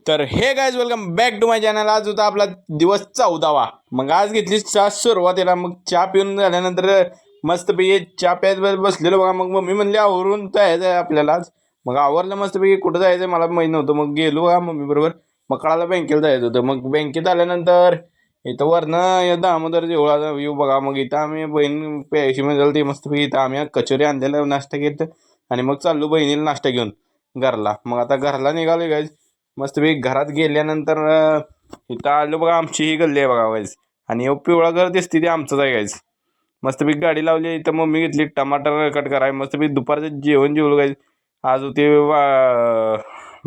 तर hey guys welcome back to my channel. आज होता आपला दिवस 14वा. मग आज घेतली चहा सुरुवातीला. मग चहा पिऊन झाल्यानंतर मस्तपैकी चहा प्यायच बसलेलो बघा. मग मम्मी म्हणली आवरून जायचं आहे आपल्याला आज. मग आवरलं मस्तपैकी. कुठं जायचं मला माहीत नव्हतं. मग गेलो बघा मम्मी बरोबर. मग कळाला बँकेला जायचं होतं. मग बँकेत आल्यानंतर इथं वरनं दामोदर देवळाचा व्ह्यू बघा. मग इथं आम्ही बहीण प्यायची म्हणजे ती मस्तपैकी इथं आम्ही कचोरी आणलेला नाश्ता घेत आणि मग चाललो बहिणीला नाश्ता घेऊन घरला. मग आता घरला निघालो गाईज. मस्तपैकी घरात गेल्यानंतर इथं आलो बघा. आमची ही गल्ली आहे बघा गाईज. आणि पिवळा घर दिसते ते आमचंच आहे गाईज. मस्तपैकी गाडी लावली. इथं मम्मी घेतली टमाटर कट कराय. मस्तपैकी दुपारचं जेवण जेवलो गाईज. आज होते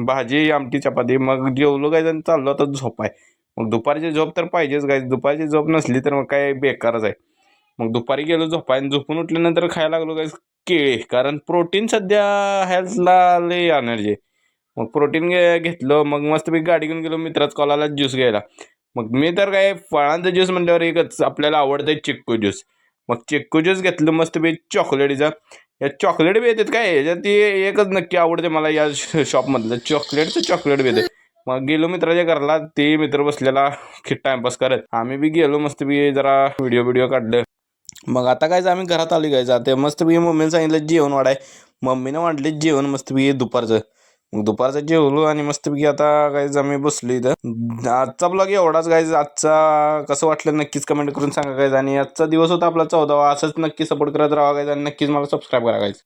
भाजी आमटी चपाती. मग जेवलो गाईज आणि चाललो आता झोपाय. मग दुपारची झोप तर पाहिजेच गाईज. दुपारची झोप नसली तर मग काय बेकारच आहे. मग दुपारी गेलो झोपाय आणि झोपून उठल्यानंतर खायला लागलो गाईज केळी. कारण प्रोटीन सध्या हेल्थला लई एनर्जी. मग प्रोटीन घेतलं. मग मस्तपैकी गाडी घेऊन गेलो मित्राच कॉलाला ज्यूस घ्यायला. मग मी तर काय फळांचा ज्यूस म्हटल्यावर एकच आपल्याला आवडतं चिक्कू ज्यूस. मग चिक्कू ज्यूस घेतलं मस्तपैकी चॉकलेटचा. या चॉकलेट बी येतात काय याच्यात ती एकच नक्की आवडते मला या शॉपमधलं चॉकलेट बी येते. मग गेलो मित्राच्या घरला. ते मित्र बसलेला टाइमपास करत. आम्ही बी गेलो मस्तपैकी जरा व्हिडिओ काढलं. मग आता काय आम्ही घरात आलो काय जाते मस्तपैकी. मम्मीने सांगितलं जेवण वाढाय. मम्मीनं वाढले जेवण मस्तपैकी दुपारचं. मग दुपारचं जेवलो आणि मस्तपैकी आता गाईज आम्ही बसलो इथं. आजचा ब्लॉग एवढाच गाईज. आजचा कसं वाटलं नक्कीच कमेंट करून सांगा गाईज. आणि आजचा दिवस होता आपला 14वा. असंच नक्की सपोर्ट करत राहा गाईज आणि नक्कीच मला सबस्क्राईब करा गाईज.